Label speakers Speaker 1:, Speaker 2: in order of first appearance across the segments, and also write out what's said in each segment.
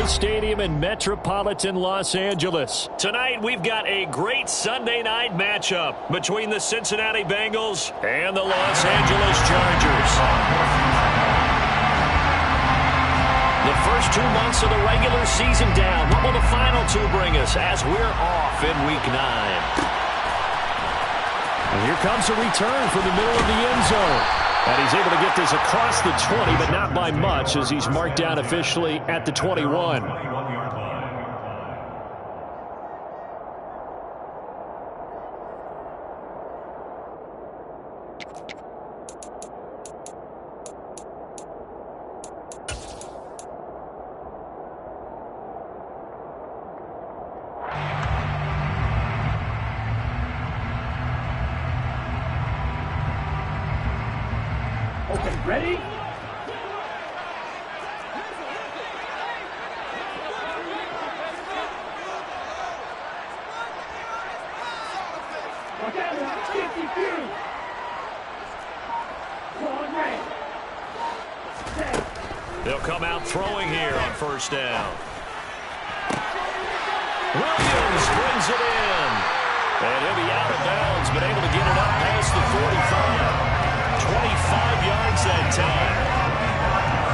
Speaker 1: Levi Stadium in metropolitan Los Angeles. Tonight, we've got a great Sunday night matchup between the Cincinnati Bengals and the Los Angeles Chargers. The first 2 months of the regular season down. What will the final 2 bring us as we're off in Week 9? And here comes a return from the middle of the end zone. And he's able to get this across the 20, but not by much, as he's marked down officially at the 21.
Speaker 2: Ready?
Speaker 1: They'll come out throwing here on first down. Williams brings it in. And he'll be out of bounds, but able to get it up past the 45. 25 yards that time.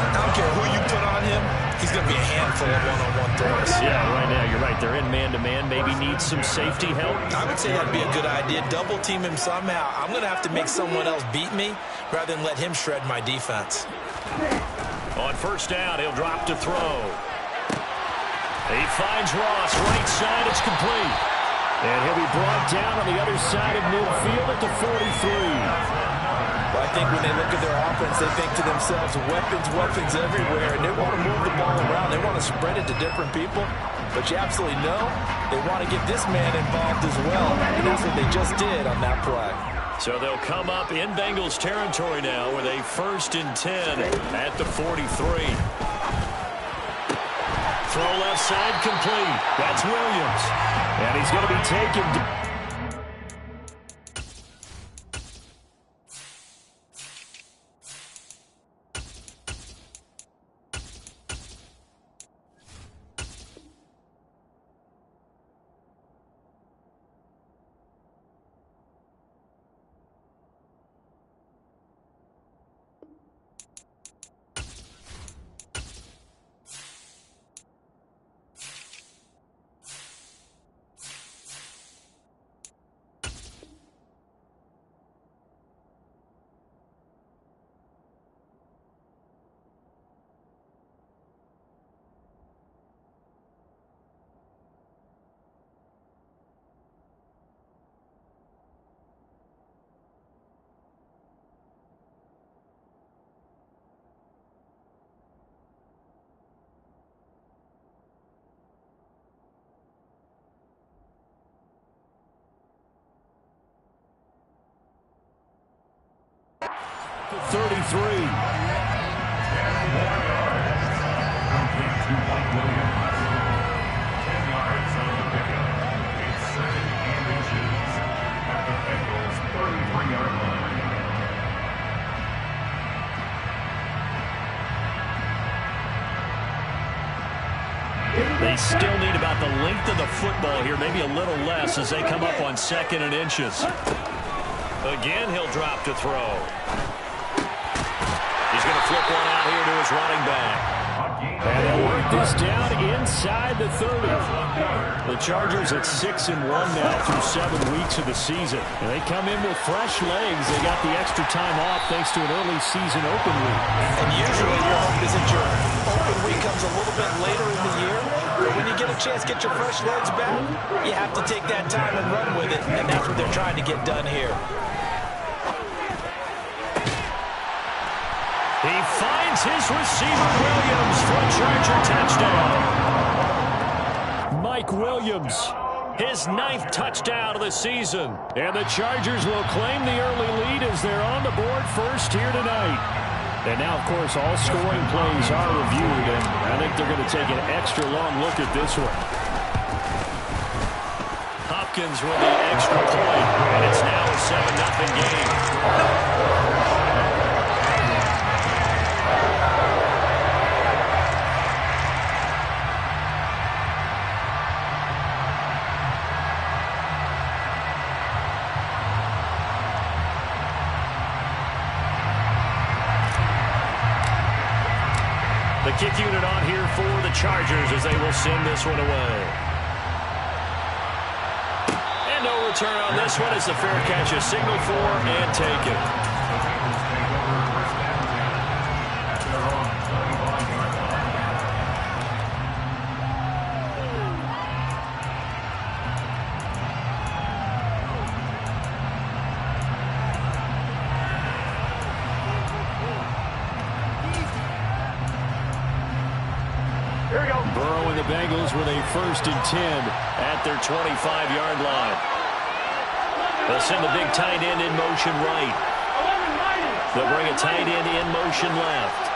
Speaker 3: I don't care who you put on him. He's going to be a handful of one-on-one throws.
Speaker 1: Yeah, right now, you're right. They're in man-to-man. Maybe needs some safety help.
Speaker 3: I would say that'd be a good idea. Double team him somehow. I'm going to have to make someone else beat me rather than let him shred my defense.
Speaker 1: On first down, he'll drop to throw. He finds Ross. Right side, it's complete. And he'll be brought down on the other side of midfield at the 43.
Speaker 3: Well, I think when they look at their offense, they think to themselves, weapons everywhere, and they want to move the ball around. They want to spread it to different people. But you absolutely know they want to get this man involved as well, and that's what they just did on that play.
Speaker 1: So they'll come up in Bengals territory now with a 1st and 10 at the 43. Throw left side complete. That's Williams. And he's going to be taken. The 33. They still need about the length of the football here, maybe a little less as they come up on 2nd and inches. Again, he'll drop to throw. He's going to flip one out here to his running back. And they'll work this down inside the 30. The Chargers at 6-1 now through 7 weeks of the season. And they come in with fresh legs. They got the extra time off thanks to an early season open week.
Speaker 3: And usually your hope is that your open week comes a little bit later in the year. But when you get a chance to get your fresh legs back, you have to take that time and run with it. And that's what they're trying to get done here.
Speaker 1: He finds his receiver, Williams, for a Charger touchdown. Mike Williams, his 9th touchdown of the season. And the Chargers will claim the early lead as they're on the board first here tonight. And now, of course, all scoring plays are reviewed, and I think they're going to take an extra long look at this one. Hopkins with the extra point, and it's now a 7-0 game. kick unit on here for the Chargers as they will send this one away. And no return on this one as the fair catch is signaled for and taken. Burrow and the Bengals with a 1st and 10 at their 25-yard line. They'll send the big tight end in motion right. They'll bring a tight end in motion left.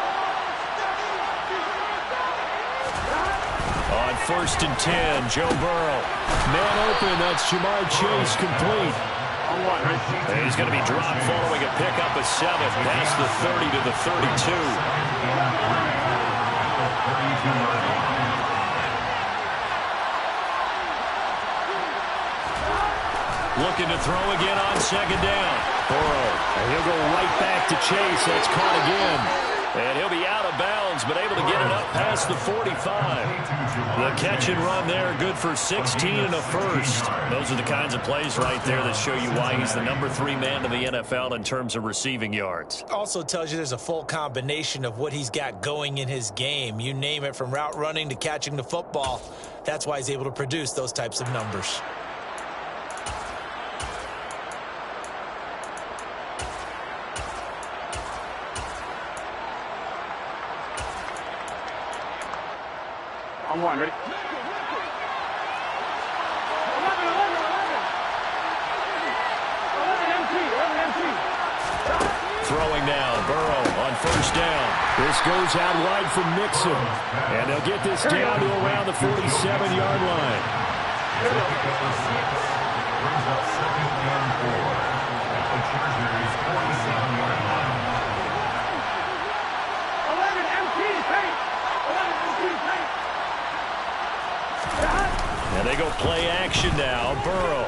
Speaker 1: On 1st and 10, Joe Burrow. Man open, that's Jamar Chase complete. And he's going to be dropped following a pickup of 7 past the 30 to the 32. Looking to throw again on 2nd down. Burrow, and he'll go right back to Chase. That's caught again. And he'll be out of bounds, but able to get it up past the 45. The catch and run there, good for 16 and a 1st. Those are the kinds of plays right there that show you why he's the number 3 man in the NFL in terms of receiving yards.
Speaker 3: Also tells you there's a full combination of what he's got going in his game. You name it, from route running to catching the football. That's why he's able to produce those types of numbers.
Speaker 2: On 1, ready?
Speaker 1: Throwing now, Burrow on 1st down. This goes out wide from Mixon. And they'll get this down to around the 47-yard line. And they go play action now. Burrow.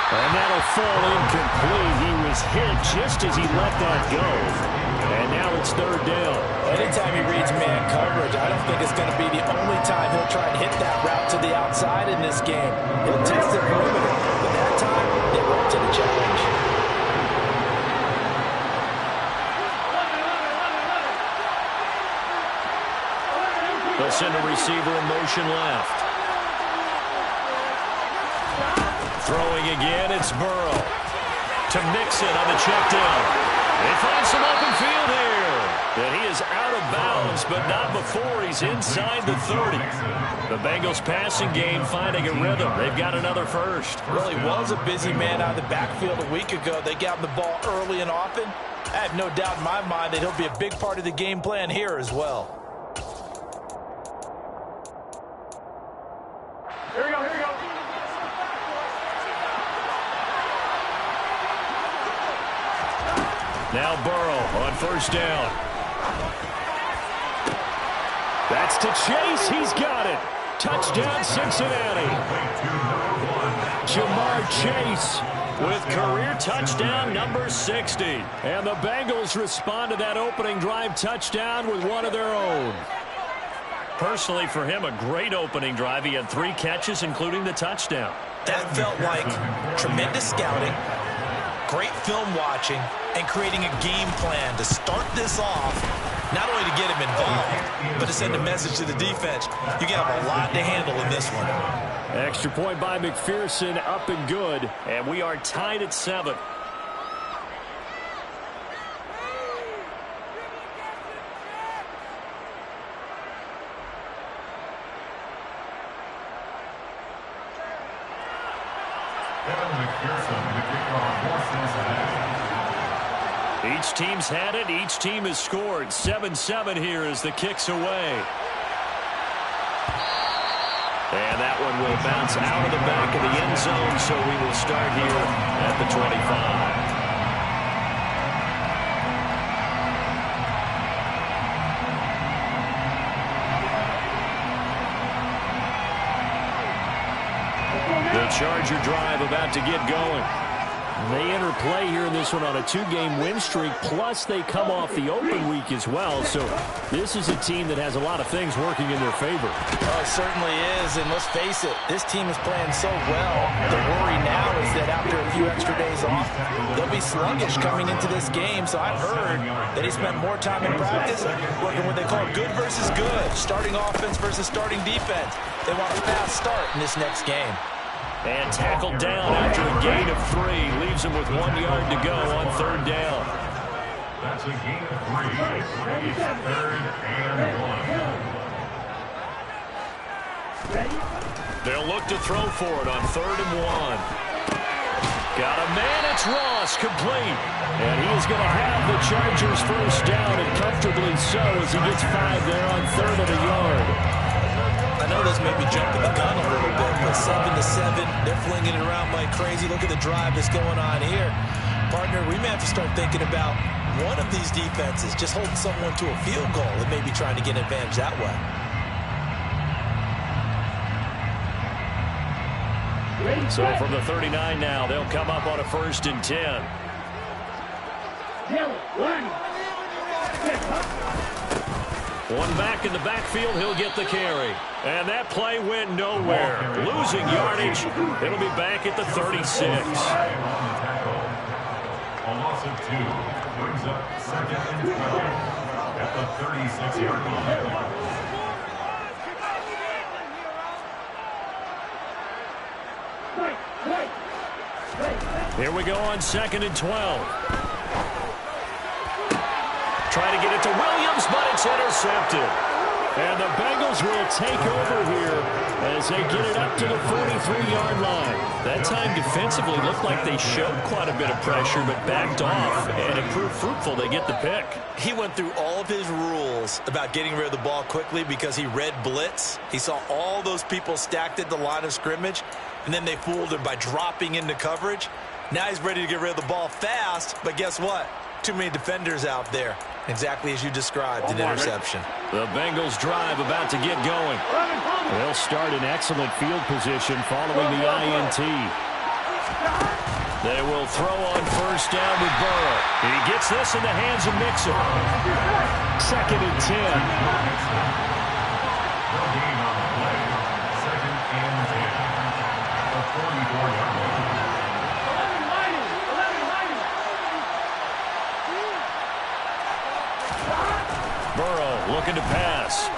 Speaker 1: And that'll fall incomplete. He was hit just as he let that go. And now it's 3rd down.
Speaker 3: Anytime he reads man coverage, I don't think it's going to be the only time he'll try and hit that route to the outside in this game. He'll test the perimeter, but that time they went to the challenge.
Speaker 1: They'll send a receiver in motion left. Throwing again, it's Burrow. To Mixon on the check down. They find some open field here. And he is out of bounds, but not before he's inside the 30. The Bengals passing game finding a rhythm. They've got another 1st.
Speaker 3: Really was a busy man out of the backfield a week ago. They got the ball early and often. I have no doubt in my mind that he'll be a big part of the game plan here as well.
Speaker 2: Here we go, here we go.
Speaker 1: Now Burrow on 1st down. That's to Chase. He's got it. Touchdown, Cincinnati. Jamar Chase with career touchdown number 60. And the Bengals respond to that opening drive touchdown with one of their own. Personally, for him, a great opening drive. He had 3 catches, including the touchdown.
Speaker 3: That felt like tremendous scouting, great film watching, and creating a game plan to start this off, not only to get him involved, but to send a message to the defense. You can have a lot to handle in this one.
Speaker 1: Extra point by McPherson, up and good. And we are tied at 7. Each team's had it. Each team has scored. 7-7 here as the kick's away. And that one will bounce out of the back of the end zone, so we will start here at the 25. The Charger drive about to get going. They enter play here in this one on a 2-game win streak, plus they come off the open week as well. So this is a team that has a lot of things working in their favor.
Speaker 3: Oh, it certainly is, and let's face it, this team is playing so well. The worry now is that after a few extra days off, they'll be sluggish coming into this game. So I've heard that he spent more time in practice working what they call good versus good, starting offense versus starting defense. They want a fast start in this next game.
Speaker 1: And tackled down after a gain of 3. Leaves him with 1 yard to go on 3rd down.
Speaker 4: That's a gain of 3. It's 3rd and 1.
Speaker 1: They'll look to throw for it on 3rd and 1. Got a man, it's Ross, complete. And he is going to have the Chargers first down, and comfortably so as he gets 5 there on 3rd and a yard.
Speaker 3: I know this may be jumping the gun a little bit, but 7-7, they're flinging it around like crazy. Look at the drive that's going on here. Partner, we may have to start thinking about one of these defenses just holding someone to a field goal and maybe trying to get an advantage that way.
Speaker 1: So from the 39 now, they'll come up on a 1st and 10. One back in the backfield, he'll get the carry. And that play went nowhere. Losing yardage. It'll be back at the 36.
Speaker 4: A loss of 2 brings up 2nd and 12 at the 36-yard line.
Speaker 1: Here we go on 2nd and 12. Try to get it to Williams, but it's intercepted. And the Bengals will take over here as they get it up to the 43-yard line. That time defensively looked like they showed quite a bit of pressure but backed off, and it proved fruitful. They get the pick.
Speaker 3: He went through all of his rules about getting rid of the ball quickly because he read blitz. He saw all those people stacked at the line of scrimmage, and then they fooled him by dropping into coverage. Now he's ready to get rid of the ball fast, but guess what? Too many defenders out there. Exactly as you described, an interception.
Speaker 1: The Bengals drive about to get going. They'll start in excellent field position following the INT. They will throw on 1st down with Burrow. He gets this in the hands of Mixon. 2nd and 10.
Speaker 4: Gain on the play. 2nd and 10. A 44-yard line.
Speaker 1: Burrow looking to pass.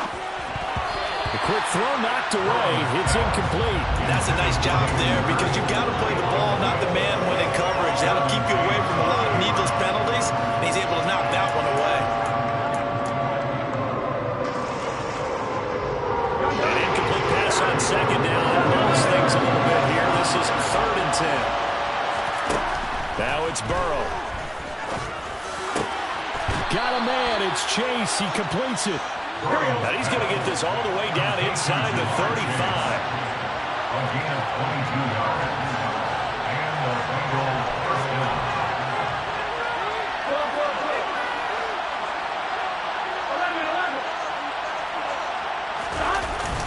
Speaker 1: The quick throw knocked away. It's incomplete.
Speaker 3: That's a nice job there because you've got to play the ball, not the man when in coverage. That'll keep you away from a lot of needless penalties, and he's able to knock that one away.
Speaker 1: An incomplete pass on 2nd down. That lulls things a little bit here. This is 3rd and 10. Now it's Burrow. Got a man. It's Chase. He completes it. And he's going to get this all the way down inside the 35.
Speaker 4: A gain of 22 yards. And the Bengals first down.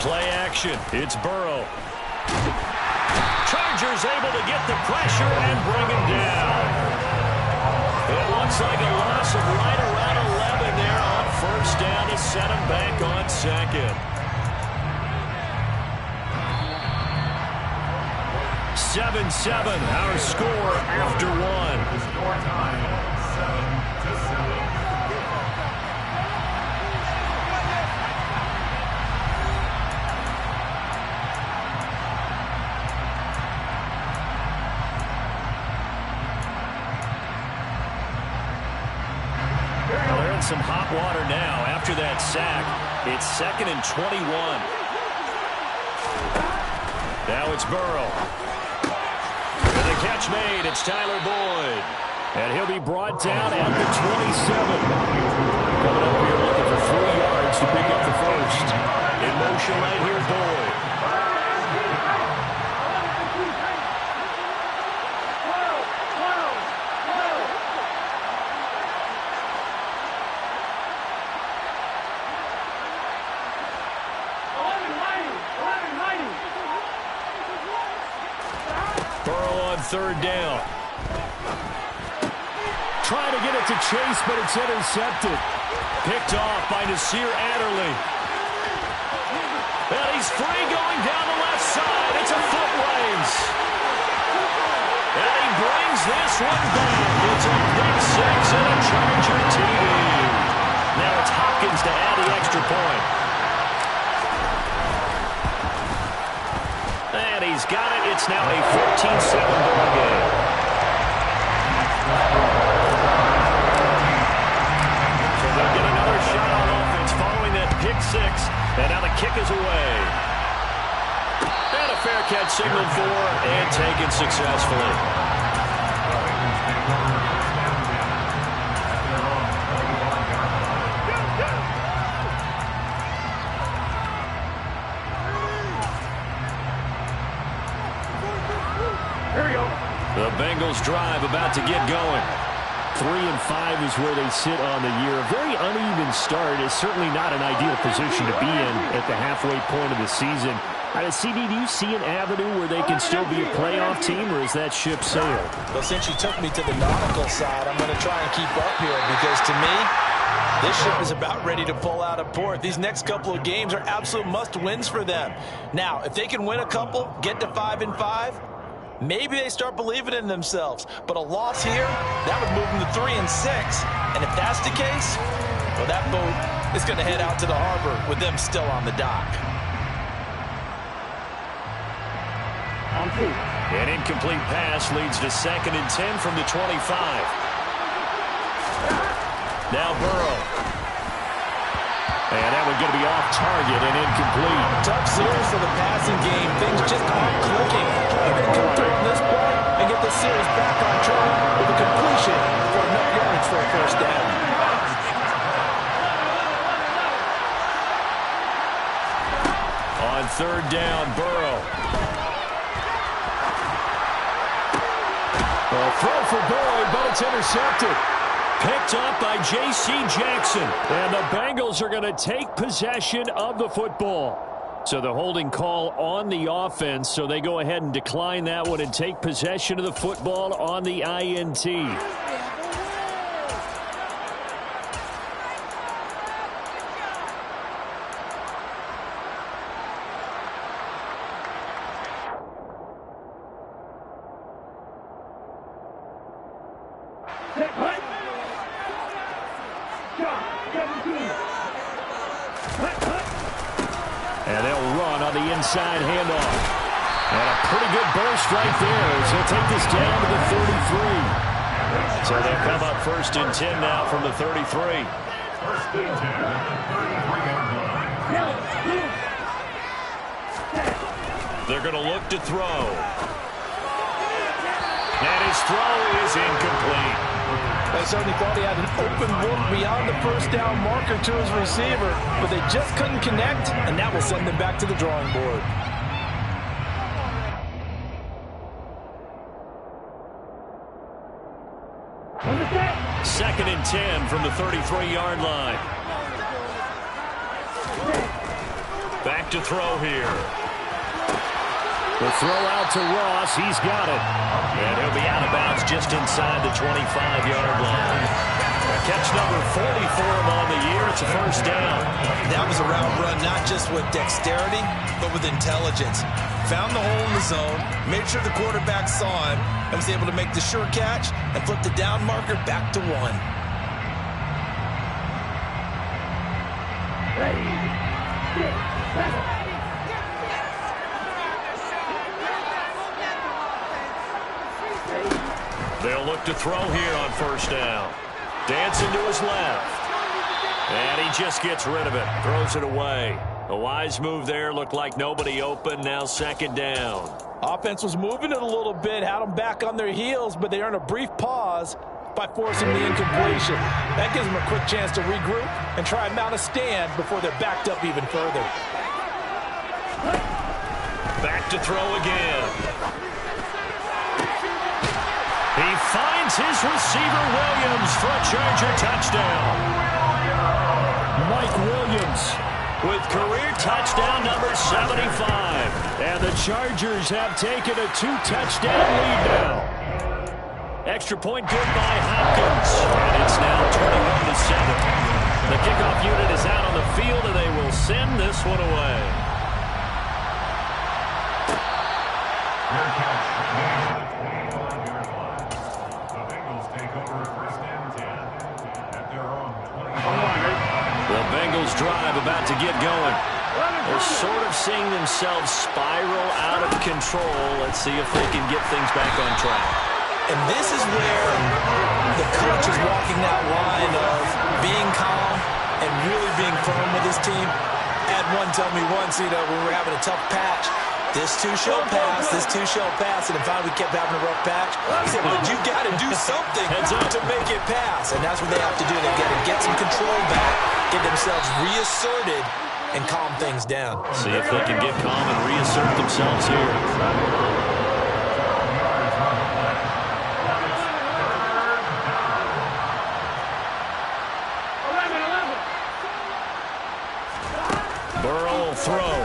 Speaker 1: Play action. It's Burrow. Chargers able to get the pressure and bring him down. It looks like a loss of right around 11 there on 1st down to set him back on 2nd. 7-7, our score after 1.
Speaker 4: The score time, 7-7.
Speaker 1: Some hot water now after that sack. It's 2nd and 21. Now it's Burrow. And the catch made. It's Tyler Boyd. And he'll be brought down at the 27. Coming up here looking for 3 yards to pick up the first. In motion right here, Boyd. Burrow on 3rd down. Trying to get it to Chase, but it's intercepted. Picked off by Nasir Adderley. And he's free going down the left side. It's a foot race. And he brings this one back. It's a pick six and a Charger TD. Now it's Hopkins to add the extra point. And he's got it. It's now a 14-7 ball game. So they'll get another shot on offense following that pick six. And now the kick is away. And a fair catch signaled for and taken successfully.
Speaker 2: Here we go.
Speaker 1: The Bengals drive about to get going. 3-5 is where they sit on the year. A very uneven start is certainly not an ideal position to be in at the halfway point of the season. CD, do you see an avenue where they can still be a playoff team, or is that ship sailed?
Speaker 3: Well, since you took me to the nautical side, I'm going to try and keep up here because to me, this ship is about ready to pull out of port. These next couple of games are absolute must-wins for them. Now, if they can win a couple, get to 5-5, maybe they start believing in themselves. But a loss here, that would move them to 3-6. And if that's the case, well, that boat is going to head out to the harbor with them still on the dock.
Speaker 1: An incomplete pass leads to 2nd and 10 from the 25. Now Burrow. And that one's going to be off target and incomplete.
Speaker 3: Tough series for the passing game. Things just aren't clicking. Even come through from this point and get the series back on track with a completion for enough yards for a first down.
Speaker 1: On 3rd down, Burrow. A throw for Boyd, but it's intercepted. Picked up by J.C. Jackson. And the Bengals are going to take possession of the football. So the holding call on the offense, so they go ahead and decline that one and take possession of the football on the INT. And they'll run on the inside handoff. And a pretty good burst right there. So they'll take this down to the 33. So they'll come up 1st and 10 now from the 33.
Speaker 4: 1st and 10.
Speaker 1: They're going to look to throw. And his throw is incomplete.
Speaker 3: They certainly thought he had an open look beyond the first down marker to his receiver, but they just couldn't connect, and that will send them back to the drawing board.
Speaker 1: Second and 10 from the 33-yard line. Back to throw here. The throw out to Ross. He's got it. And he'll be out of bounds just inside the 25-yard line. Catch number 40 for him on the year. It's a first down.
Speaker 3: That was a route run not just with dexterity, but with intelligence. Found the hole in the zone, made sure the quarterback saw him, and was able to make the sure catch and flip the down marker back to 1.
Speaker 2: Ready, 6, 7.
Speaker 1: They'll look to throw here on first down. Dancing to his left. And he just gets rid of it. Throws it away. A wise move there. Looked like nobody open. Now 2nd down.
Speaker 3: Offense was moving it a little bit, had them back on their heels, but they earned a brief pause by forcing the incompletion. That gives them a quick chance to regroup and try and mount a stand before they're backed up even further.
Speaker 1: Back to throw again. He finds his receiver, Williams, for a Charger touchdown. Mike Williams with career touchdown number 75. And the Chargers have taken a 2-touchdown lead now. Extra point good by Hopkins. And it's now 21-7. The kickoff unit is out on the field, and they will send this one away.
Speaker 4: Fair catch. The Bengals take over first and 10 at their own 20.
Speaker 1: The Bengals drive about to get going. They're sort of seeing themselves spiral out of control. Let's see if they can get things back on track.
Speaker 3: And this is where the coach is walking that line of being calm and really being firm with his team. Had one tell me once, when we were having a tough patch, this too shall pass, this too shall pass. And if finally we kept having a rough patch, he said, but you got to do something to make it pass. And that's what they have to do. They've got to get some control back, get themselves reasserted, and calm things down.
Speaker 1: See if they can get calm and reassert themselves here. Throw.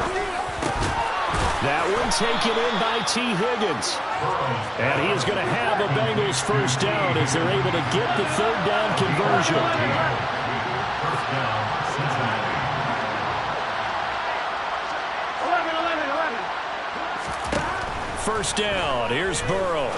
Speaker 1: That one taken in by T. Higgins. And he is going to have a Bengals first down as they're able to get the third down conversion. First down. Here's Burrow.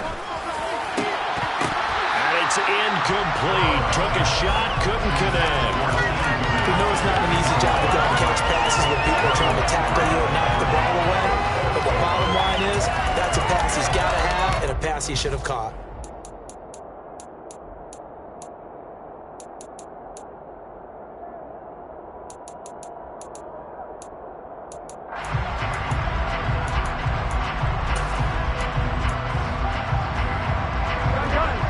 Speaker 1: And it's incomplete. Took a shot, couldn't connect.
Speaker 3: We know it's not an easy job to go and catch passes when people are trying to tackle you and knock the ball away. But the bottom line is, that's a pass he's got to have and a pass he should have caught.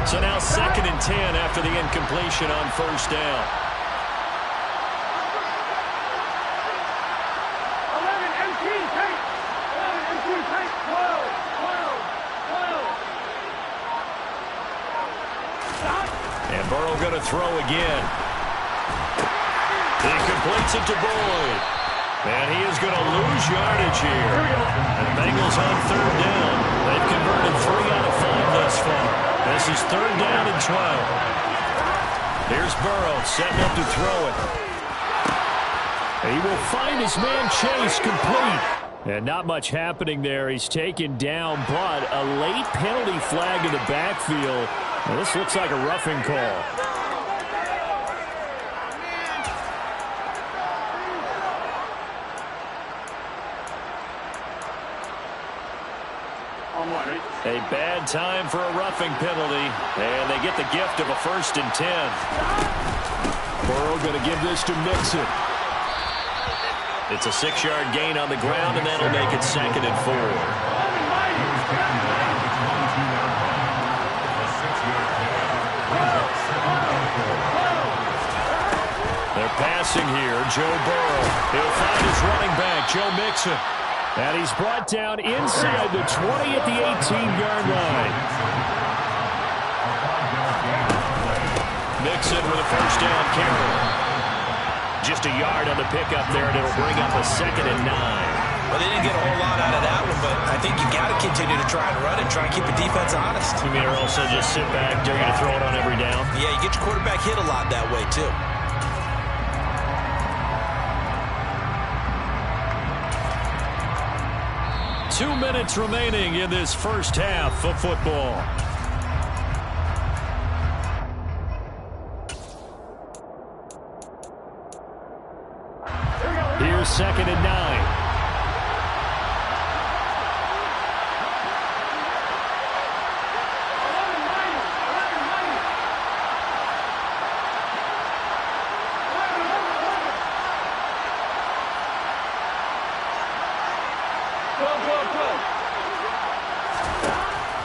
Speaker 1: So now 2nd and 10 after the incompletion on first down. And Burrow going to throw again. He completes it to Boyd. And he is going to lose yardage here. And the Bengals on third down. They've converted 3 out of 5 thus far. This is third down and 12. Here's Burrow setting up to throw it. He will find his man Chase complete. And not much happening there. He's taken down, but a late penalty flag in the backfield. Now, this looks like a roughing call. A bad time for a roughing penalty, and they get the gift of a 1st and 10. Burrow going to give this to Mixon. It's a 6-yard gain on the ground, and that'll make it 2nd and 4. They're passing here. Joe Burrow. He'll find his running back, Joe Mixon. And he's brought down inside the 20 at the 18-yard line. Mixon with a first down carry. Just a yard on the pickup there, and it'll bring up a 2nd and 9.
Speaker 3: Well, they didn't get a whole lot out of that one, but I think you got to continue to try and run it, try and keep the defense honest.
Speaker 1: You mean, or also just sit back, dare you to throw it on every down?
Speaker 3: Yeah, you get your quarterback hit a lot that way, too.
Speaker 1: Two minutes remaining in this first half of football. Here's 2nd and 9.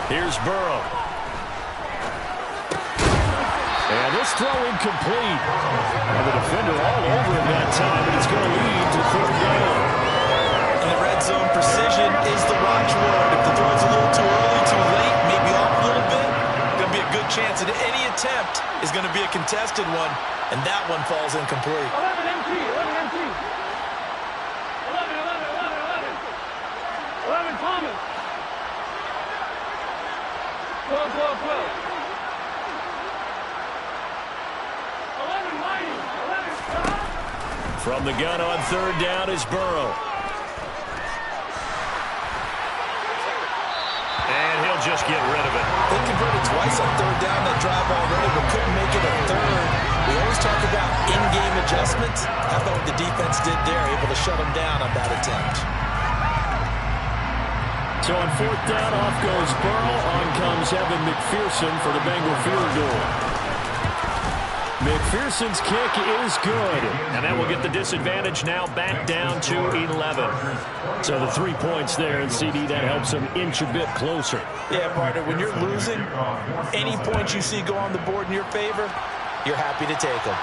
Speaker 1: Here's Burrow. And this throw incomplete. And the defender all over him that time, and it's going to lead to third down.
Speaker 3: In the red zone, precision is the watchword. If the throw's a little too early, too late, maybe off a little bit, going to be a good chance that any attempt is going to be a contested one, and that one falls incomplete.
Speaker 2: 11 MT, 11 MT. 11 Thomas. 12.
Speaker 1: From the gun on third down is Burrow. And he'll just get rid of it.
Speaker 3: They converted twice on third down that drive already, but couldn't make it a third. We always talk about in-game adjustments. How about what the defense did there, able to shut them down on that attempt.
Speaker 1: So on fourth down, off goes Burrow. On comes Evan McPherson for the Bengal field goal. McPherson's kick is good. And that will get the disadvantage now back down to 11. So the 3 points there, and CD, that helps them inch a bit closer.
Speaker 3: Yeah, partner, when you're losing, any points you see go on the board in your favor, you're happy to take them.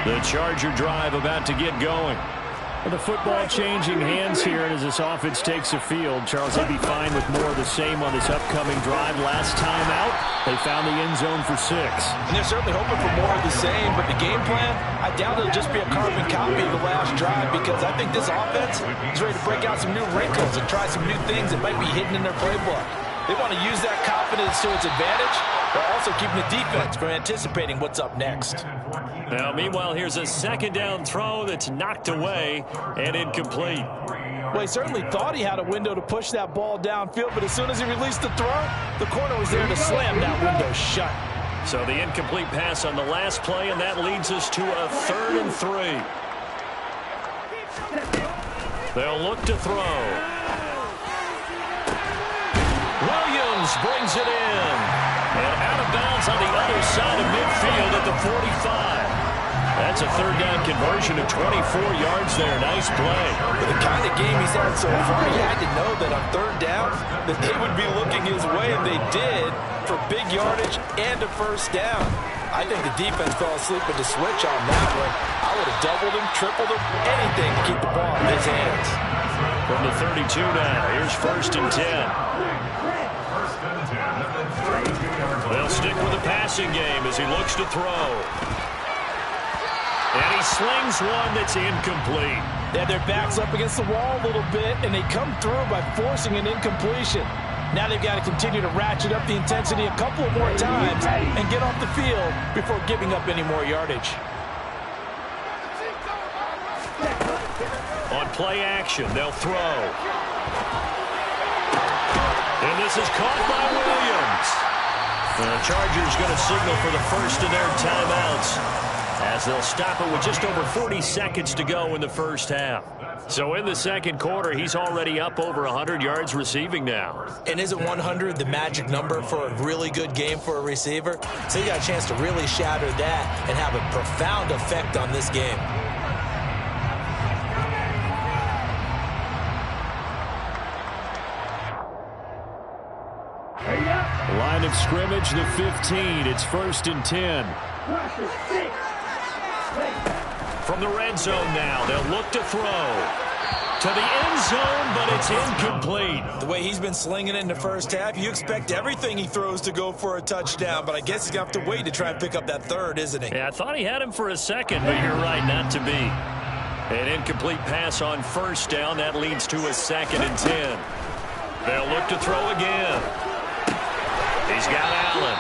Speaker 1: The Charger drive about to get going. The football changing hands here, and as this offense takes the field, Charles, they'd be fine with more of the same on this upcoming drive. Last time out, they found the end zone for 6.
Speaker 3: And they're certainly hoping for more of the same, but the game plan, I doubt it'll just be a carbon copy of the last drive, because I think this offense is ready to break out some new wrinkles and try some new things that might be hidden in their playbook. They want to use that confidence to its advantage, but also keeping the defense from anticipating what's up next.
Speaker 1: Now, meanwhile, here's a second down throw that's knocked away and incomplete.
Speaker 3: Well, he certainly thought he had a window to push that ball downfield, but as soon as he released the throw, the corner was there to slam that window shut.
Speaker 1: So the incomplete pass on the last play, and that leads us to a 3rd and 3. They'll look to throw. Williams brings it in. And out of bounds on the other side of midfield at the 45. That's a 3rd down conversion of 24 yards there. Nice play.
Speaker 3: With the kind of game he's had so far, he had to know that on 3rd down that they would be looking his way, and they did, for big yardage and a 1st down. I think the defense fell asleep with the switch on that one. I would have doubled him, tripled him, anything to keep the ball in his hands.
Speaker 1: From the 32 now, here's 1st and 10. They'll stick with the passing game as he looks to throw. And he slings one that's incomplete.
Speaker 3: They had their backs up against the wall a little bit, and they come through by forcing an incompletion. Now they've got to continue to ratchet up the intensity a couple of more times and get off the field before giving up any more yardage.
Speaker 1: On play action, they'll throw. And this is caught by Williams. The Chargers going to signal for the first of their timeouts, as they'll stop it with just over 40 seconds to go in the first half. So in the second quarter, he's already up over 100 yards receiving now.
Speaker 3: And isn't 100 the magic number for a really good game for a receiver? So you got a chance to really shatter that and have a profound effect on this game.
Speaker 1: Line of scrimmage, the 15. It's 1st and 10. From the red zone now, they'll look to throw. To the end zone, but it's incomplete.
Speaker 3: The way he's been slinging it in the first half, you expect everything he throws to go for a touchdown, but I guess he's going to have to wait to try and pick up that 3rd, isn't he?
Speaker 1: Yeah, I thought he had him for a second, but you're right, not to be. An incomplete pass on 1st down. That leads to a 2nd and 10. They'll look to throw again. He's got Allen.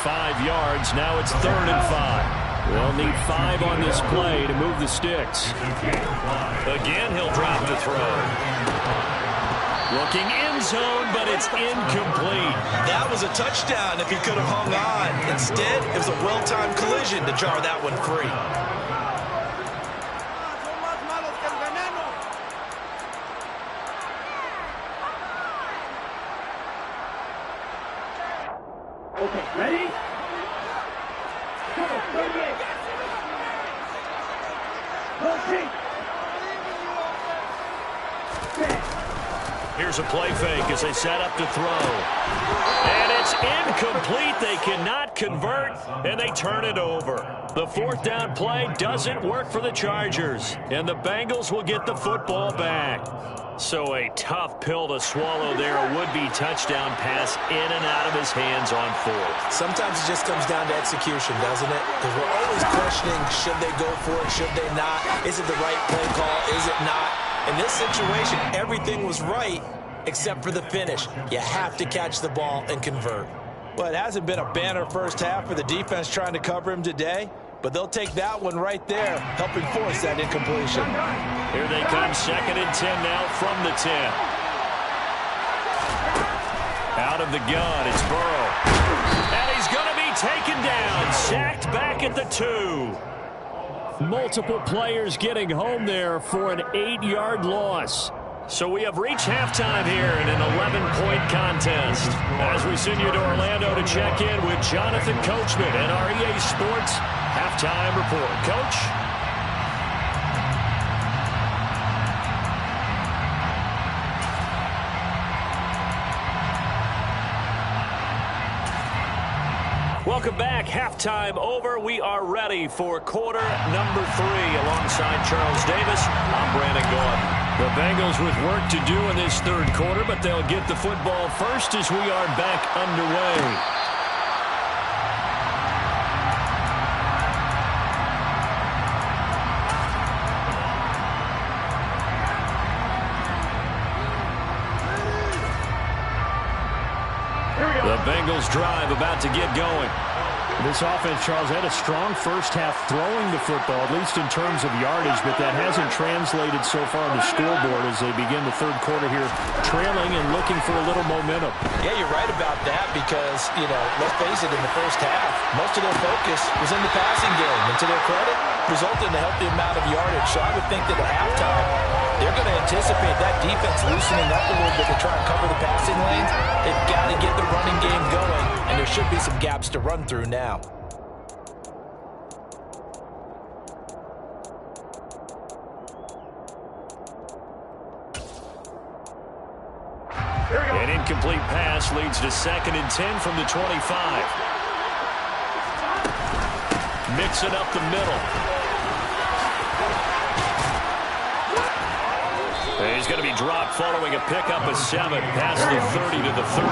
Speaker 1: 5 yards. Now it's 3rd and 5. They'll need 5 on this play to move the sticks. Again, he'll drop the throw. Looking end zone, but it's incomplete.
Speaker 3: That was a touchdown if he could have hung on. Instead, it was a well-timed collision to jar that one free.
Speaker 2: Okay, ready?
Speaker 1: Here's a play fake as they set up to throw. And it's incomplete. They cannot convert, and they turn it over. The 4th down play doesn't work for the Chargers, and the Bengals will get the football back. So a tough pill to swallow there. A would-be touchdown pass in and out of his hands on fourth.
Speaker 3: Sometimes it just comes down to execution, doesn't it? Because we're always questioning, should they go for it, should they not? Is it the right play call, is it not? In this situation, everything was right except for the finish. You have to catch the ball and convert. Well, it hasn't been a banner first half for the defense trying to cover him today, but they'll take that one right there, helping force that incompletion.
Speaker 1: Here they come, 2nd and 10 now from the 10. Out of the gun, it's Burrow. And he's going to be taken down, sacked back at the 2. Multiple players getting home there for an 8-yard loss. So we have reached halftime here in an 11-point contest. As we send you to Orlando to check in with Jonathan Coachman and our EA Sports Halftime Report. Coach? Welcome back. Halftime over. We are ready for quarter number 3. Alongside Charles Davis, I'm Brandon Gaudin. The Bengals with work to do in this third quarter, but they'll get the football first as we are back underway. The Bengals drive about to get going.
Speaker 2: This offense, Charles, had a strong first half throwing the football, at least in terms of yardage, but that hasn't translated so far on the scoreboard as they begin the third quarter here, trailing and looking for a little momentum.
Speaker 3: Yeah, you're right about that because, let's face it, in the first half, most of their focus was in the passing game. And to their credit, resulted in a healthy amount of yardage. So I would think that at halftime, they're going to anticipate that defense loosening up a little bit to try and cover the passing lanes. They've got to get the running game going, and there should be some gaps to run through now.
Speaker 1: An incomplete pass leads to 2nd and 10 from the 25. Mix it up the middle. He's going to be dropped following a pickup of 7 past the 30 to the 32.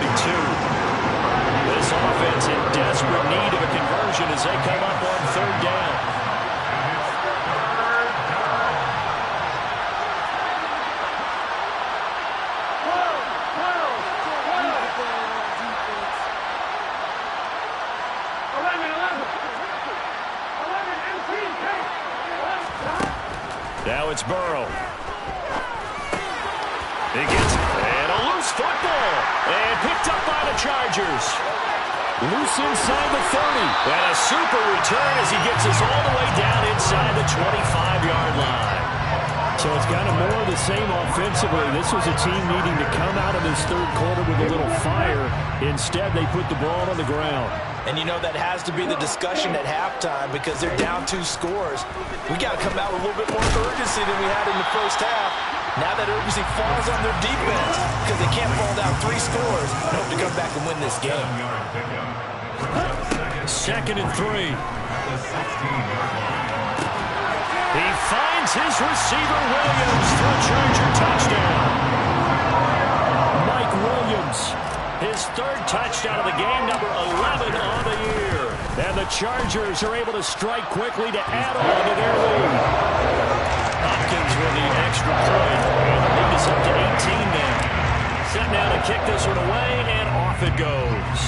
Speaker 1: This offense in desperate need of a conversion as they come up on 3rd down. Now it's Burrow. He gets and a loose football. And picked up by the Chargers. Loose inside the 30. And a super return as he gets us all the way down inside the 25-yard line.
Speaker 2: So it's kind of more of the same offensively. This was a team needing to come out of this third quarter with a little fire. Instead, they put the ball on the ground.
Speaker 3: And that has to be the discussion at halftime because they're down 2 scores. We got to come out with a little bit more urgency than we had in the first half. Now that urgency falls on their defense because they can't fall down 3 scores and hope to come back and win this game.
Speaker 1: 2nd and 3. He finds his receiver, Williams, for a Charger touchdown. Mike Williams, his 3rd touchdown of the game, number 11 on the year. And the Chargers are able to strike quickly to add on to their lead. Hopkins with the extra point, and the lead is up to 18 now. Set now to kick this one away, and off it goes.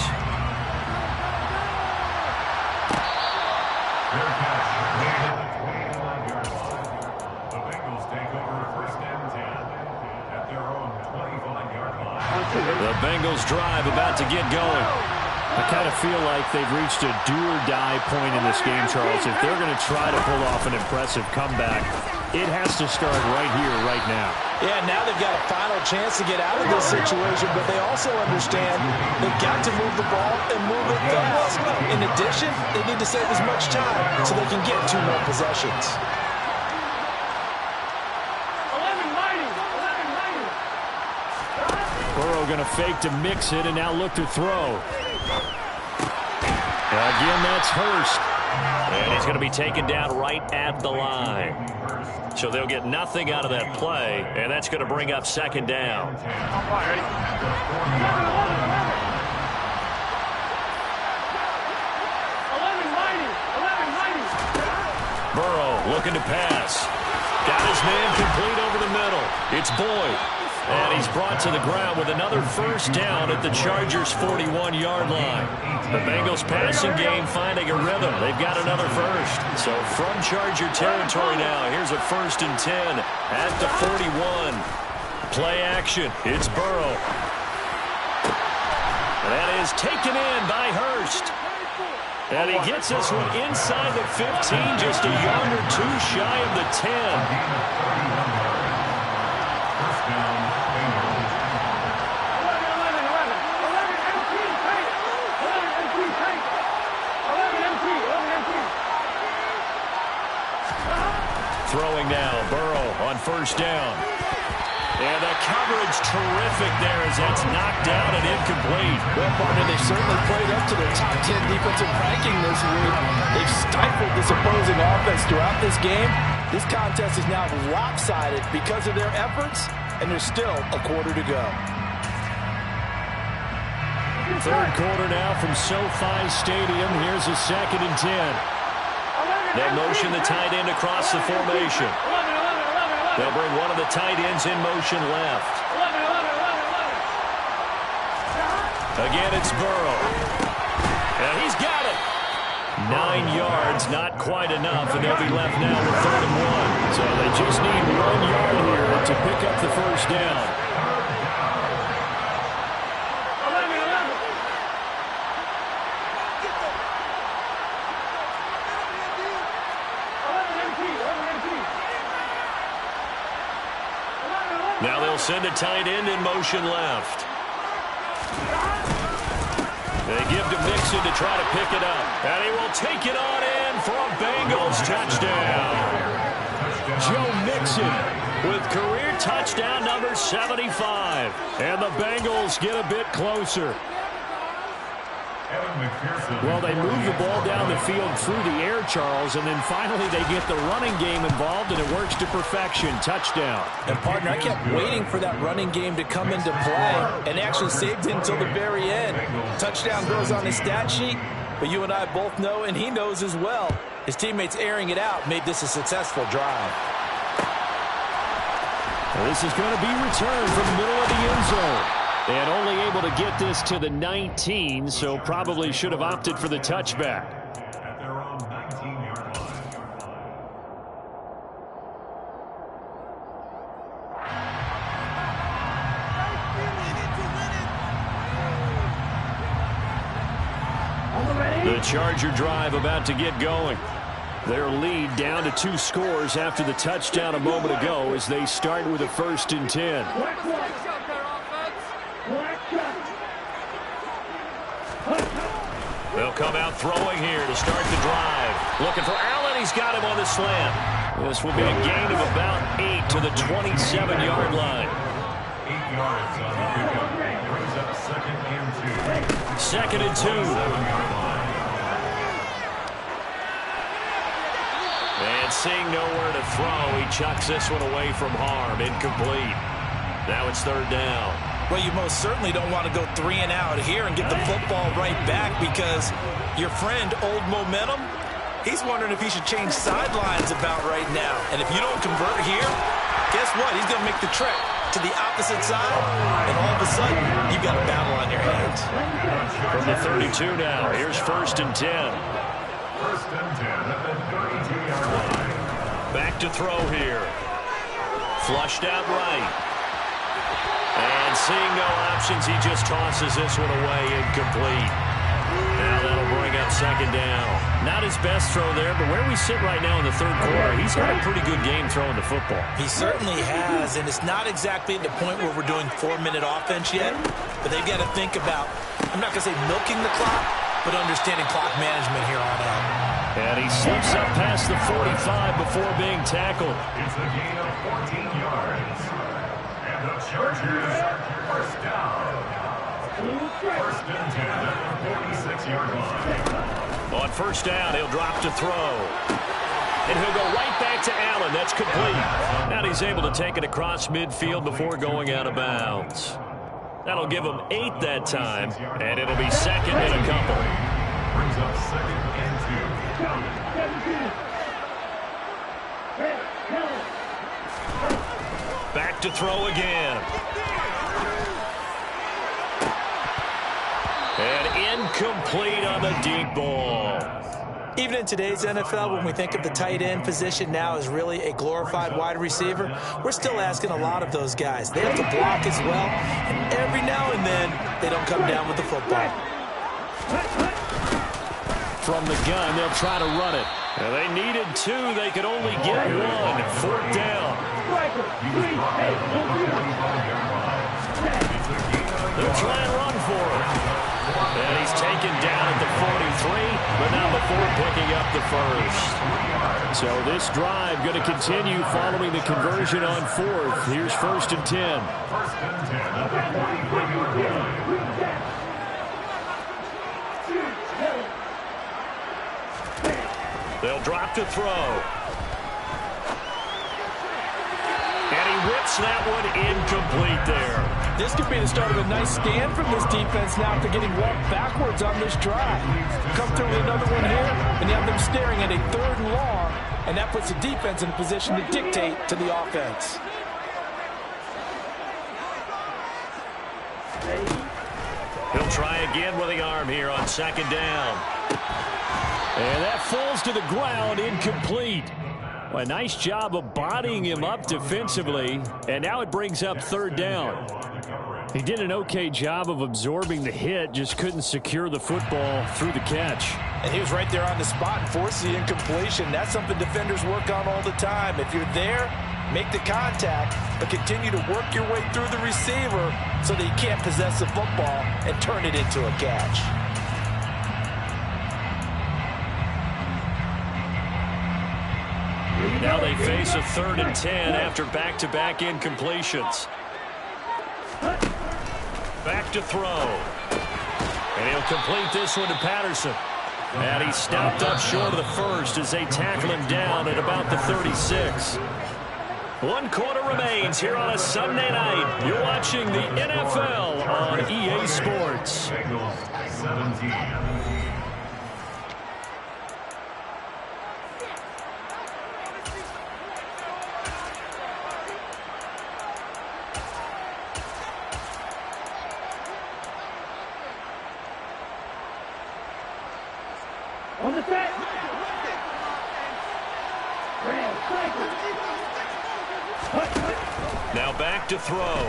Speaker 1: The Bengals drive about to get going.
Speaker 2: I kind of feel like they've reached a do-or-die point in this game, Charles. If they're going to try to pull off an impressive comeback, it has to start right here, right now.
Speaker 3: Yeah, now they've got a final chance to get out of this situation, but they also understand they've got to move the ball and move it fast. In addition, they need to save as much time so they can get 2 more possessions.
Speaker 2: Burrow going to fake to mix it and now look to throw. Again, that's Hurst.
Speaker 1: And he's going to be taken down right at the line. So they'll get nothing out of that play, and that's going to bring up second down. Burrow looking to pass. Got his man complete over the middle. It's Boyd. And he's brought to the ground with another first down at the Chargers' 41-yard line. The Bengals passing game finding a rhythm. They've got another first. So from Charger territory now, here's a 1st and 10 at the 41. Play action. It's Burrow. That is taken in by Hurst. And he gets this one inside the 15, just a yard or two shy of the 10. Throwing now, Burrow on first down. And the coverage terrific there as that's knocked down and incomplete.
Speaker 3: Well, partner, they've certainly played up to their top 10 defensive ranking this week. They've stifled this opposing offense throughout this game. This contest is now lopsided because of their efforts, and there's still a quarter to go.
Speaker 1: Third quarter now from SoFi Stadium. Here's a 2nd and 10. They'll motion the tight end across the formation. They'll bring one of the tight ends in motion left. Again, it's Burrow. And he's got it. 9 yards, not quite enough, and they'll be left now with 3rd and 1. So they just need 1 yard here to pick up the first down. Now they'll send a tight end in motion left. They give to Mixon to try to pick it up. And he will take it on in for a Bengals touchdown. Joe Mixon with career touchdown number 75. And the Bengals get a bit closer. Well, they move the ball down the field through the air, Charles, and then finally they get the running game involved, and it works to perfection. Touchdown.
Speaker 3: And, partner, I kept waiting for that running game to come into play and actually saved it until the very end. Touchdown goes on his stat sheet, but you and I both know, and he knows as well, his teammates airing it out made this a successful drive.
Speaker 1: Well, this is going to be returned from the middle of the end zone. And only able to get this to the 19, so probably should have opted for the touchback.
Speaker 4: At their own 19-yard
Speaker 1: line. The Charger drive about to get going. Their lead down to 2 scores after the touchdown a moment ago as they start with a 1st and 10. They'll come out throwing here to start the drive. Looking for Allen. He's got him on the slant. This will be a gain of about 8 to the 27-yard line.
Speaker 4: 8 yards on the pickup. Brings up 2nd and 2.
Speaker 1: 2nd and 2.
Speaker 4: 7-yard line.
Speaker 1: And seeing nowhere to throw, he chucks this one away from harm. Incomplete. Now it's 3rd down.
Speaker 3: Well, you most certainly don't want to go 3 and out here and get the football right back because your friend, Old Momentum, he's wondering if he should change sidelines about right now. And if you don't convert here, guess what? He's going to make the trek to the opposite side, and all of a sudden, you've got a battle on your hands.
Speaker 1: From the 32 now, here's 1st and 10.
Speaker 4: 1st and 10 at the 32-yard line.
Speaker 1: Back to throw here. Flushed out right. And seeing no options, he just tosses this one away, incomplete. Now that'll bring up 2nd down. Not his best throw there, but where we sit right now in the 3rd quarter, he's had a pretty good game throwing the football.
Speaker 3: He certainly has, and it's not exactly at the point where we're doing 4-minute offense yet, but they've got to think about, I'm not going to say milking the clock, but understanding clock management here on out.
Speaker 1: And he slips up past the 45 before being tackled.
Speaker 4: It's a gain of 14 yards. And the Chargers, 1st down. 1st and 10 at the 46-yard line.
Speaker 1: On first down, he'll drop to throw. And he'll go right back to Allen. That's complete. Now he's able to take it across midfield before going out of bounds. That'll give him 8 that time, and it'll be second and a couple.
Speaker 4: Brings up second and 2.
Speaker 1: Back to throw again. And incomplete on the deep ball.
Speaker 3: Even in today's NFL, when we think of the tight end position now as really a glorified wide receiver, we're still asking a lot of those guys. They have to block as well, and every now and then, they don't come down with the football.
Speaker 2: From the gun, they'll try to run it.
Speaker 1: And they needed 2. They could only get 1. 4th down. They'll try and run for it. And he's taken down at the 43, but not before picking up the first.
Speaker 2: So this drive going to continue following the conversion on 4th. Here's 1st and 10.
Speaker 4: First and 10 at the 43-yard line.
Speaker 1: They'll drop to throw. And he whips that one incomplete there.
Speaker 3: This could be the start of a nice stand from this defense now after getting walked backwards on this drive. Come through with another one here, and you have them staring at a 3rd and long, and that puts the defense in a position to dictate to the offense.
Speaker 1: He'll try again with the arm here on 2nd down.
Speaker 2: And that falls to the ground, incomplete. Well, a nice job of bodying him up defensively, and now it brings up 3rd down. He did an okay job of absorbing the hit, just couldn't secure the football through the catch.
Speaker 3: And he was right there on the spot and forced the incompletion. That's something defenders work on all the time. If you're there, make the contact, but continue to work your way through the receiver so that you can't possess the football and turn it into a catch.
Speaker 1: Now they face a 3rd and 10 after back-to-back incompletions. Back to throw. And he'll complete this one to Patterson. And he's stopped up short of the first as they tackle him down at about the 36. 1 quarter remains here on a Sunday night. You're watching the NFL on EA Sports.
Speaker 4: Bengals 17.
Speaker 5: On the set.
Speaker 1: Now back to throw.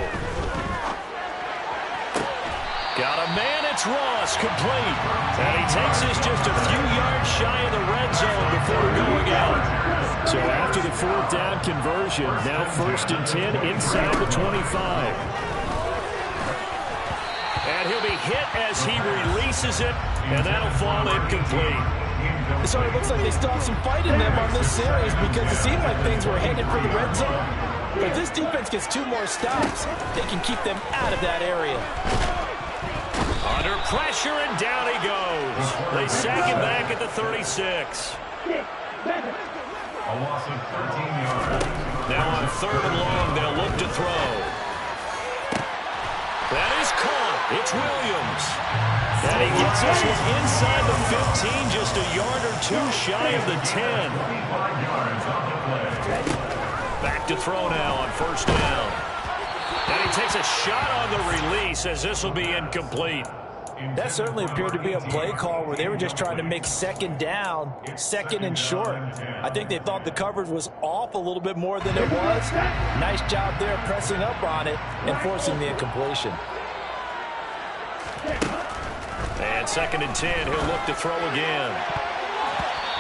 Speaker 1: Got a man, it's Ross, complete. And he takes this just a few yards shy of the red zone before going out.
Speaker 2: So after the 4th down conversion, now 1st and 10 inside the 25.
Speaker 1: And he'll be hit as he releases it, and that'll fall incomplete.
Speaker 3: It sort of looks like they still have some fight in them on this series because it seemed like things were headed for the red zone. But if this defense gets 2 more stops, they can keep them out of that area.
Speaker 1: Under pressure, and down he goes. They sack him back at the 36.
Speaker 4: A loss of 13 yards.
Speaker 1: Now on 3rd and long, they'll look to throw. That is caught. It's Williams. And he gets this one inside the 15, just a yard or 2 shy of the 10.
Speaker 4: 25 yards on the play.
Speaker 1: Back to throw now on 1st down. And he takes a shot on the release as this will be incomplete.
Speaker 3: That certainly appeared to be a play call where they were just trying to make 2nd down, 2nd and short. I think they thought the coverage was off a little bit more than it was. Nice job there pressing up on it and forcing the incompletion.
Speaker 1: And 2nd and 10, he'll look to throw again.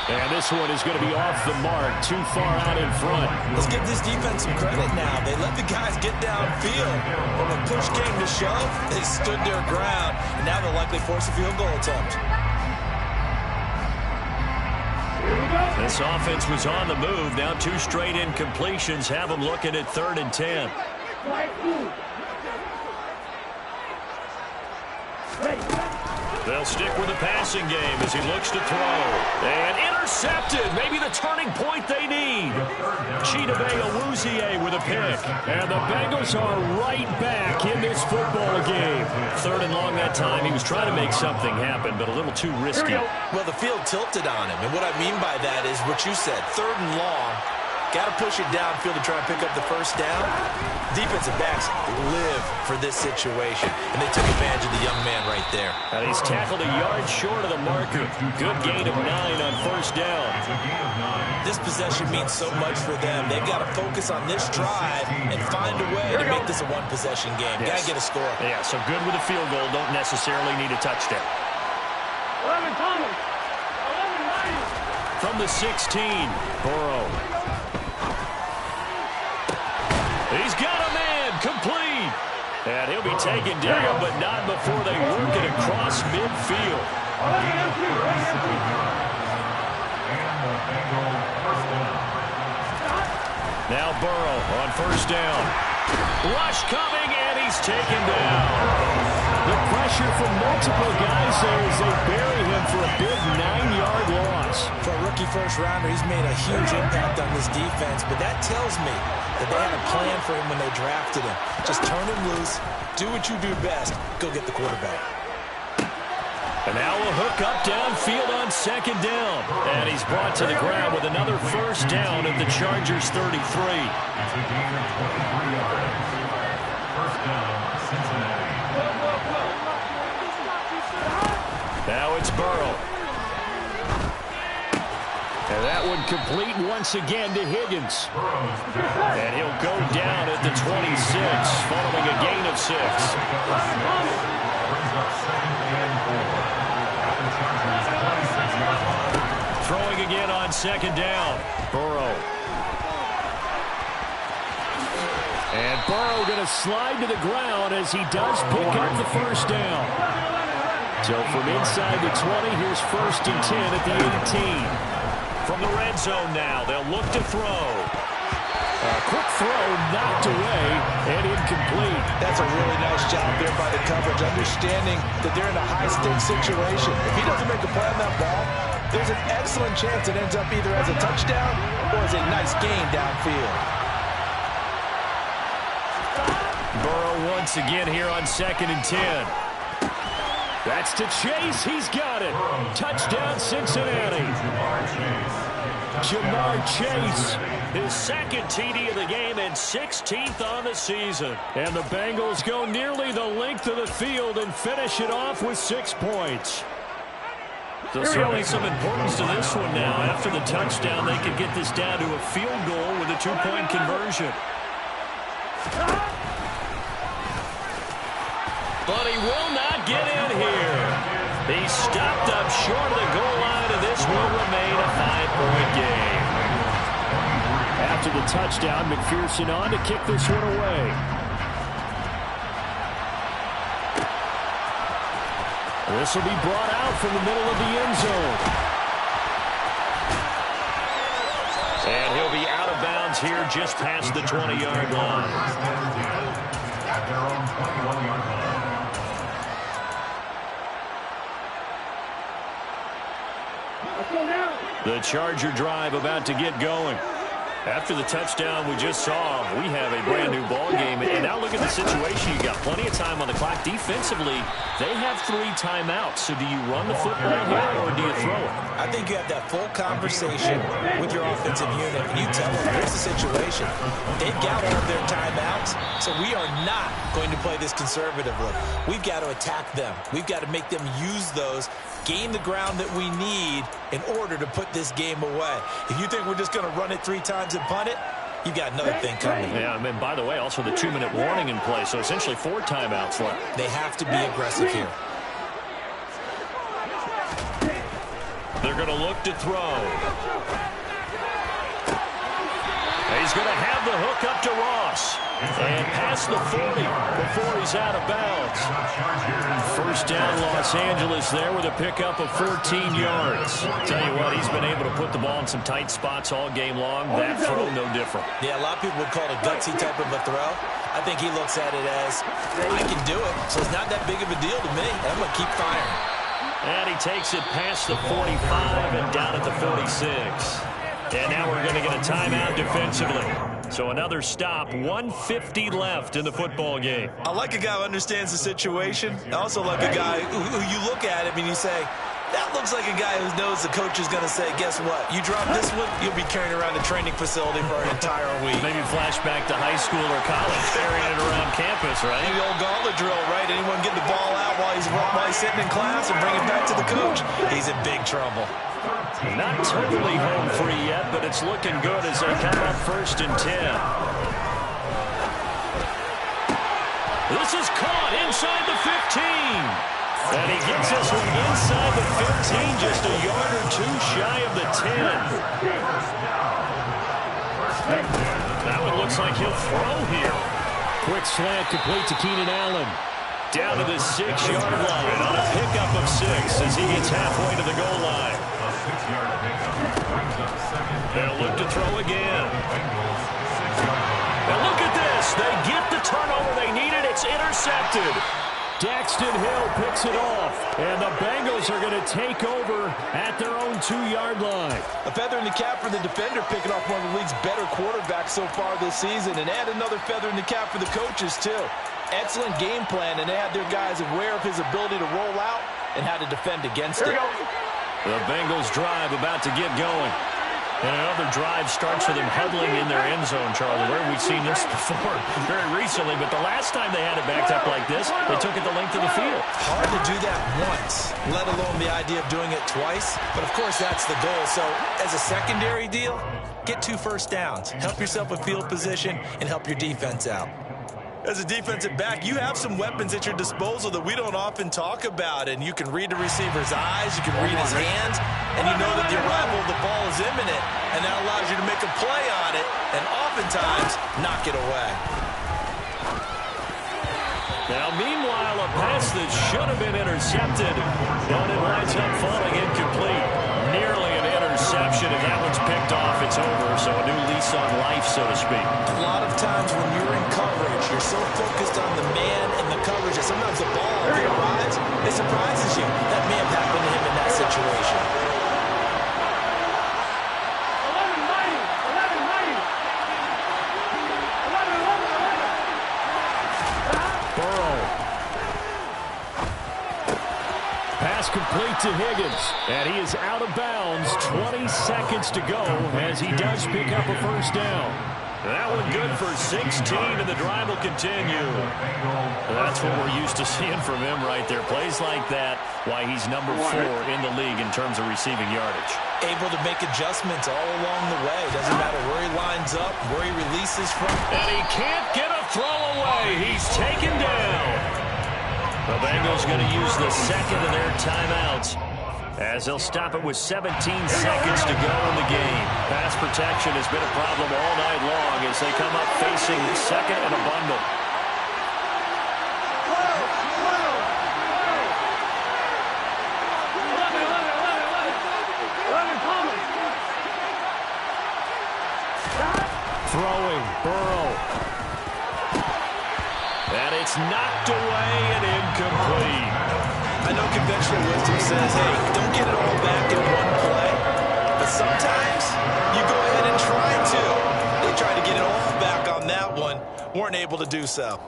Speaker 2: And this one is going to be off the mark, too far out in front.
Speaker 3: Let's give this defense some credit now. They let the guys get downfield. But when push came to shove, they stood their ground. And now they'll likely force a field goal attempt.
Speaker 1: This offense was on the move. Now 2 straight incompletions have them looking at 3rd and 10. They'll stick with the passing game as he looks to throw. And intercepted. Maybe the turning point they need. Chidobe Awuzie with a pick. And the Bengals are right back in this football game. 3rd and long that time. He was trying to make something happen, but a little too risky.
Speaker 3: Well, the field tilted on him. And what I mean by that is what you said. 3rd and long. Got to push it downfield to try and pick up the first down. Defensive backs live for this situation, and they took advantage of the young man right there.
Speaker 1: And he's tackled a yard short of the marker. Good gain of 9 on first down.
Speaker 3: This possession means so much for them. They've got to focus on this drive and find a way to make this a one-possession game.
Speaker 1: Yes.
Speaker 3: Got to get a score.
Speaker 1: Yeah, so good with a field goal. Don't necessarily need a touchdown.
Speaker 5: 11 Thomas. 11
Speaker 1: From the 16, Burrow. He's got a man, complete. And he'll be taken down, but not before they work it across midfield. Now Burrow on first down. Rush coming, and he's taken down. The pressure from multiple guys there as they bury him for a big 9-yard loss.
Speaker 3: For a rookie first-rounder, he's made a huge impact on this defense, but that tells me that they had a plan for him when they drafted him. Just turn him loose, do what you do best, go get the quarterback.
Speaker 1: And now a hook up downfield on 2nd down. And he's brought to the ground with another first down at the Chargers' 33.
Speaker 4: It's a gain of 23 yards. First down, Cincinnati.
Speaker 1: Now it's Burrow. And that one complete once again to Higgins. And he'll go down at the 26, following a gain of 6.
Speaker 4: Brings up 2nd and 4. At the Chargers' 26-yard line.
Speaker 1: Throwing again on 2nd down. Burrow. And Burrow going to slide to the ground as he does pick up the first down. So from inside the 20, here's 1st and 10 at the 18. From the red zone now, they'll look to throw. A quick throw knocked away and incomplete.
Speaker 3: That's a really nice job there by the coverage, understanding that they're in a high-stakes situation. If he doesn't make a play on that ball, there's an excellent chance it ends up either as a touchdown or as a nice gain downfield.
Speaker 1: Burrow once again here on 2nd and 10. That's to Chase. He's got it. Touchdown, Cincinnati. Jamar Chase, his 2nd TD of the game and 16th on the season. And the Bengals go nearly the length of the field and finish it off with 6 points. So certainly some importance to this one now. After the touchdown, they could get this down to a field goal with a 2-point conversion. But he will not get in here. He's stopped up short of the goal line, and this will remain a 5-point game. After the touchdown, McPherson on to kick this one away. This will be brought out from the middle of the end zone. And he'll be out of bounds here just past the 20-yard line.
Speaker 4: At their own 21-yard line.
Speaker 1: The Charger drive about to get going. After the touchdown we just saw, we have a brand-new ball game. And now look at the situation. You got plenty of time on the clock. Defensively, they have 3 timeouts. So do you run the football here or do you throw it?
Speaker 3: I think you have that full conversation with your offensive unit, and you tell them, here's the situation. They've got all of their timeouts, so we are not going to play this conservatively. We've got to attack them. We've got to make them use those, gain the ground that we need in order to put this game away. If you think we're just going to run it 3 times and punt it, you've got another thing coming.
Speaker 1: Yeah, and by the way, also the 2-minute warning in play, so essentially 4 timeouts left.
Speaker 3: They have to be aggressive here.
Speaker 1: They're going to look to throw. He's going to have the hook up to Ross. And past the 40 before he's out of bounds. First down, Los Angeles there with a pickup of 14 yards. Tell you what, he's been able to put the ball in some tight spots all game long. That throw, no different.
Speaker 3: Yeah, a lot of people would call it a gutsy type of a throw. I think he looks at it as, I can do it, so it's not that big of a deal to me. I'm going to keep firing.
Speaker 1: And he takes it past the 45 and down at the 46. And now we're going to get a timeout defensively. So another stop, 1:50 left in the football game.
Speaker 3: I like a guy who understands the situation. I also like a guy who you look at him and you say, that looks like a guy who knows the coach is going to say, guess what? You drop this one, you'll be carrying around the training facility for an entire week.
Speaker 1: Maybe flashback to high school or college, carrying it around campus, right?
Speaker 3: The old gauntlet drill, right? Anyone get the ball out while he's sitting in class and bring it back to the coach? He's in big trouble.
Speaker 1: Not totally home free yet, but it's looking good as they come up 1st and 10. This is caught inside the 15. And he gets us from inside the 15, just a yard or two shy of the 10. Now it looks like he'll throw here.
Speaker 2: Quick slant complete to Keenan Allen.
Speaker 1: Down to the 6-yard line on a pickup of 6 as he gets halfway to the goal line. They'll look to throw again. And look at this. They get the turnover they needed. It's intercepted.
Speaker 2: Daxton Hill picks it off, and the Bengals are going to take over at their own 2-yard line.
Speaker 3: A feather in the cap for the defender, picking off one of the league's better quarterbacks so far this season, and add another feather in the cap for the coaches, too. Excellent game plan, and they had their guys aware of his ability to roll out and how to defend against it.
Speaker 1: The Bengals drive about to get going. And another drive starts with them huddling in their end zone, Charlie. Where we've seen this before very recently, but the last time they had it backed up like this, they took it the length of the field.
Speaker 3: Hard to do that once, let alone the idea of doing it twice. But, of course, that's the goal. So, as a secondary deal, get 2 first downs. Help yourself with field position and help your defense out. As a defensive back, you have some weapons at your disposal that we don't often talk about. And you can read the receiver's eyes, you can read his hands, and you know that the arrival of the ball is imminent. And that allows you to make a play on it and oftentimes knock it away.
Speaker 1: Now, meanwhile, a pass that should have been intercepted, but it winds up falling incomplete. Nearly an interception. If that one's picked off, it's over. So a new lease on life, so to speak.
Speaker 3: A lot of times when you're in coverage, you're so focused on the man and the coverage that sometimes the ball arrives, it surprises you. That may have happened to him in that situation.
Speaker 5: 11,
Speaker 2: Burrow. Pass complete to Higgins, and he is out of bounds. 20 seconds to go as he does pick up a first down.
Speaker 1: That one good for 16, and the drive will continue. That's what we're used to seeing from him right there. Plays like that, why he's number 4 in the league in terms of receiving yardage.
Speaker 3: Able to make adjustments all along the way. Doesn't matter where he lines up, where he releases from.
Speaker 1: And he can't get a throw away. He's taken down. The Bengals going to use the second of their timeouts as they'll stop it with 17 seconds to go in the game. Pass protection has been a problem all night long as they come up facing second and a bundle.
Speaker 2: Throwing, Burrow.
Speaker 1: And it's knocked away and incomplete.
Speaker 3: I know conventional wisdom says, hey, don't get it all back in one play. But sometimes you go ahead and try to. They tried to get it all back on that one. Weren't able to do so.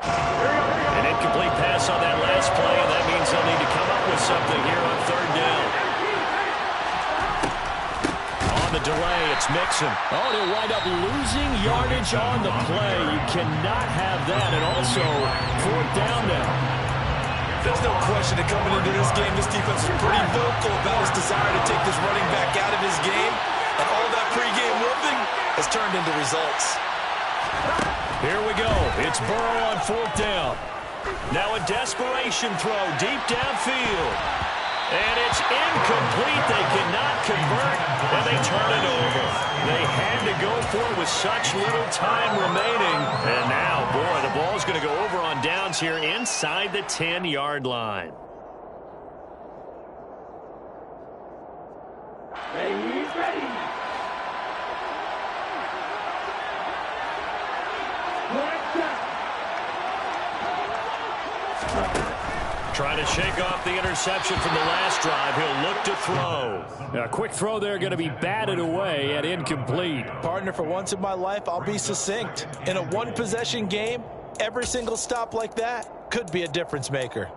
Speaker 1: An incomplete pass on that last play, and that means they'll need to come up with something here on 3rd down. On the delay, it's Mixon.
Speaker 2: Oh, they'll wind up losing yardage on the play. You cannot have that. And also, 4th down now.
Speaker 3: There's no question that coming into this game, this defense is pretty vocal about its desire to take this running back out of his game. And all that pregame whooping has turned into results.
Speaker 1: Here we go. It's Burrow on 4th down. Now a desperation throw deep downfield. And it's incomplete. They cannot convert, and they turn it over. They had to go for it with such little time remaining. And now, boy, the ball's going to go over on downs here inside the 10-yard line.
Speaker 5: Ready.
Speaker 1: Trying to shake off the interception from the last drive. He'll look to throw.
Speaker 2: A quick throw there, going to be batted away and incomplete.
Speaker 3: Partner, for once in my life, I'll be succinct. In a one-possession game, every single stop like that could be a difference maker.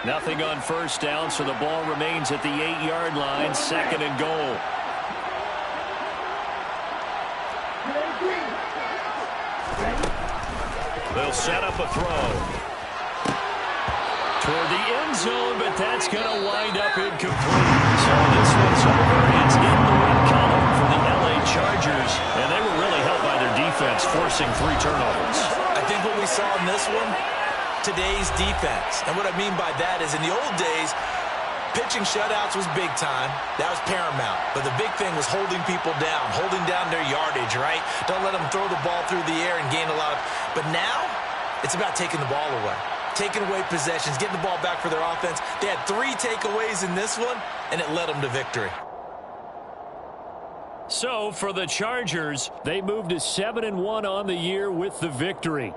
Speaker 1: Nothing on first down, so the ball remains at the 8-yard line, 2nd and goal. They'll set up a throw toward the end zone, but that's going to wind up incomplete. So this one's over. It's in the win column for the LA Chargers, and they were really helped by their defense, forcing 3 turnovers.
Speaker 3: I think what we saw in this one, today's defense. And what I mean by that is in the old days, pitching shutouts was big time. That was paramount. But the big thing was holding people down, holding down their yardage, right? Don't let them throw the ball through the air and gain a lot of... But now, it's about taking the ball away. Taking away possessions, getting the ball back for their offense. They had 3 takeaways in this one, and it led them to victory.
Speaker 1: So, for the Chargers, they moved to 7-1 on the year with the victory.